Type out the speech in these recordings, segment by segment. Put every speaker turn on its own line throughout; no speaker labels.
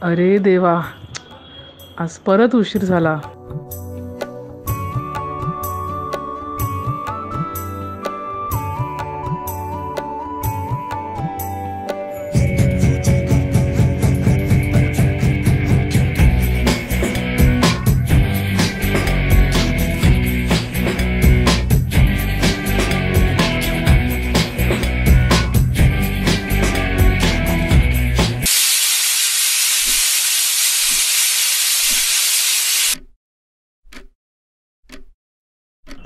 अरे देवा, आज परत उशीर झाला.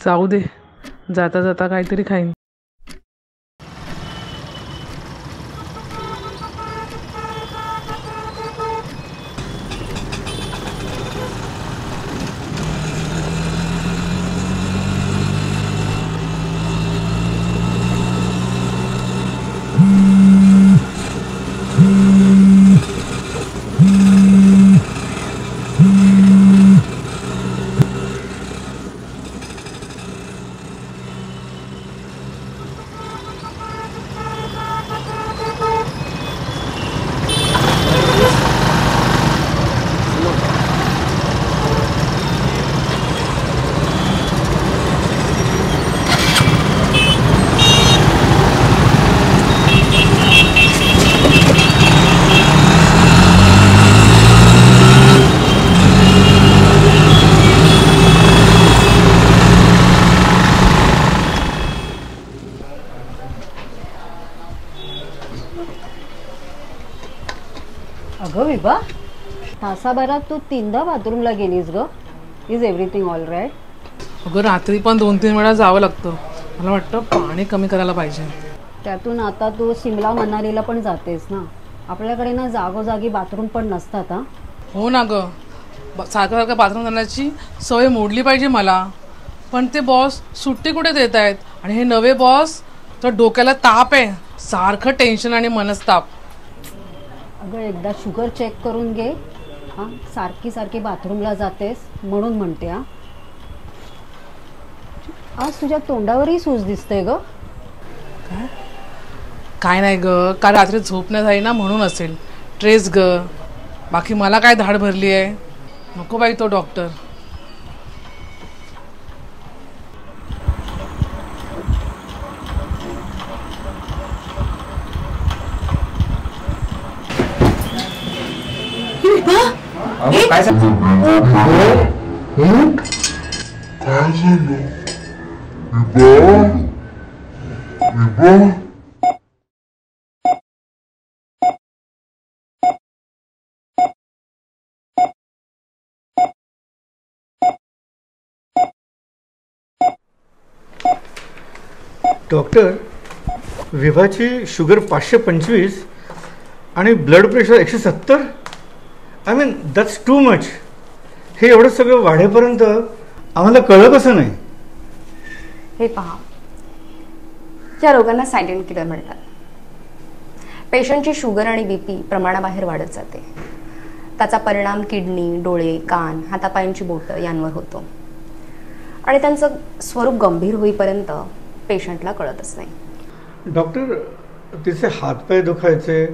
जाऊ दे, जाता जाता काहीतरी खाईन.
अगं विभा, तासाभरात तू 3दा बाथरूमला गेलीस ग. Is everything all right?
अगं रात्री पण 2-3 वेळा जावं लागतं. मला वाटतं पाणी कमी करायला पाहिजे.
त्यातून आता तू सिमला मनालीला पण जातेस ना. आपल्याकडे ना जागोजागी बाथरूम पण नसतात. हा
हो ना ग, सारखं सारखं बाथरूम करण्याची सवय मोडली पाहिजे मला. पण ते बॉस सुट्टी कुठे देत आहेत, आणि हे नवे बॉस तर डोक्याला ताप आहे. सारखं टेन्शन आणि मनस्ताप.
अगं एकदा शुगर चेक करून घे. हां, सारखी सारखी बाथरूमला जातेस म्हणून म्हणते. हां, आज तुझ्या तोंडावरही सूज दिसते ग.
काय नाही ग, काल रात्री झोप नाही झाली ना म्हणून असेल. ट्रेस ग, बाकी मला काय धाड भरली आहे. नको बाई तो डॉक्टर.
काय
डॉक्टर, विभाची शुगर 525 आणि blood pressure 170. I mean that's too much. हे एवढं सगळं वाढेपर्यंत आम्हाला कळलं कसं नाही?
हे पहा, या रोगांना सायलेंट किलर म्हणतात. पेशंटची शुगर आणि बीपी प्रमाणाबाहेर वाढत जाते. त्याचा परिणाम किडनी, डोळे, कान, हातापायांची बोटं यांवर होतो आणि त्यांचं स्वरूप गंभीर होईपर्यंत पेशंटला कळतच नाही.
डॉक्टर, तिचे हातपाय दुखायचे,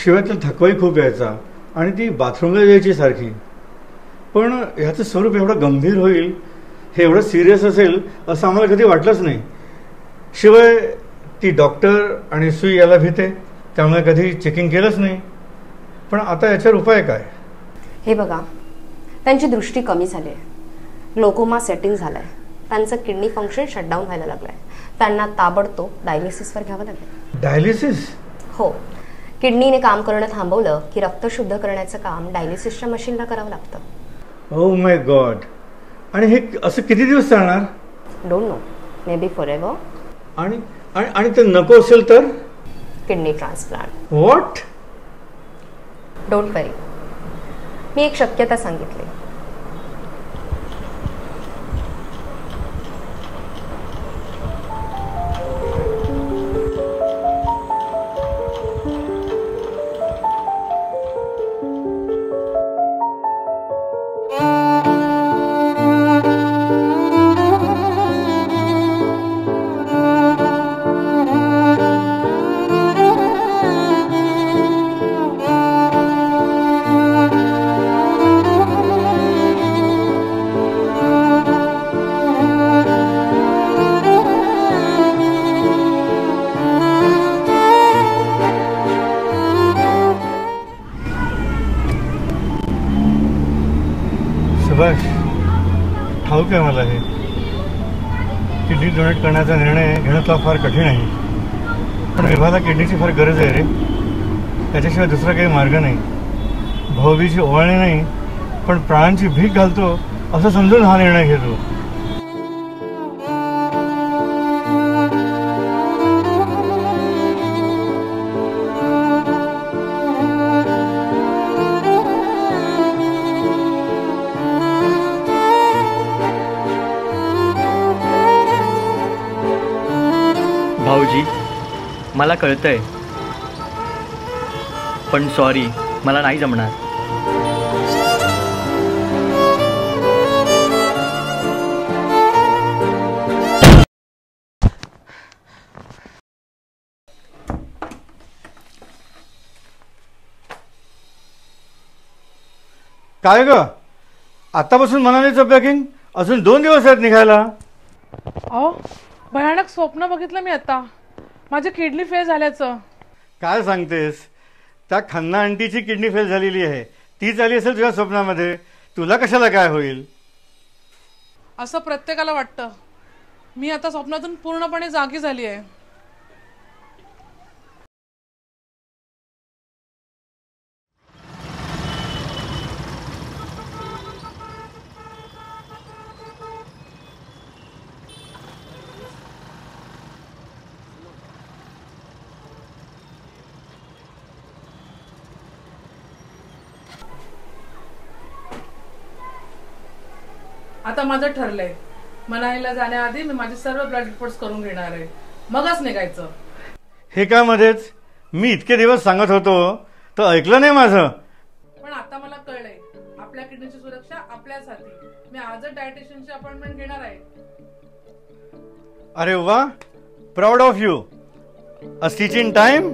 शिवाय तिला थकवाही खूप यायचा आणि ती बाथरूमला यायची सारखी. पण ह्याचं स्वरूप एवढं गंभीर होईल, हे एवढं सिरियस असेल असं आम्हाला कधी वाटलंच नाही. शिवाय ती डॉक्टर आणि सुई याला भीते, त्यामुळे कधी चेकिंग केलंच नाही. पण आता याच्यावर उपाय काय?
हे बघा, त्यांची दृष्टी कमी झाली आहे, ग्लोकोमा सेटिंग झालाय, त्यांचं किडनी फंक्शन शटडाऊन व्हायला लागलंय. त्यांना ताबडतोब डायलिसिसवर घ्यावं लागेल.
डायलिसिस?
हो, किडनीने काम करणं थांबवलं की रक्त शुद्ध करण्याचं काम डायलिसिसच्या मशीनला करावं लागतं.
Oh my God. आणि हे असं किती दिवस चालणार?
Don't know, may be for ever.
आणि आणि ते नको असेल तर?
Kidney transplant.
व्हॉट?
डोंट वरी, मी एक शक्यता सांगितली.
ठाऊक आहे मला हे किडनी डोनेट करण्याचा निर्णय घेणं तुला फार कठीण आहे, पण विभाला किडनीची फार गरज आहे रे. त्याच्याशिवाय दुसरा काही मार्ग नाही. भाऊबीची ओवाळणी नाही, पण प्राणांची भीक घालतो असं समजून हा निर्णय घेतो.
भाऊजी, मला कळतंय, पण सॉरी, मला नाही जमणार.
काय ग, आतापासून मनालीचं पॅकिंग? अजून 2 दिवस आहेत निघायला.
अहो, भयानक स्वप्न बघितलं मी आता, माझी किडनी फेल झाल्याचं.
काय सांगतेस? त्या खन्ना आंटीची किडनी फेल झालेली आहे, तीच आली असेल तुझ्या स्वप्नामध्ये. तुला कशाला काय होईल?
असं प्रत्येकाला वाटतं. मी आता स्वप्नातून पूर्णपणे जागी झाली आहे. आता माझं ठरलंय, मनालीला जाण्याआधी मी माझे सर्व ब्लड रिपोर्ट्स करून घेणार आहे, मगच निघायचं.
हे काय मध्येच? मी इतके दिवस सांगत होतो तर ऐकलं नाही माझं.
पण आता मला कळलंय, आपल्या किडनीची सुरक्षा आपल्याच हाती. मी आजच डायटिशियनची अपॉइंटमेंट घेणार आहे.
अरे वा, proud of you. A stitch in time.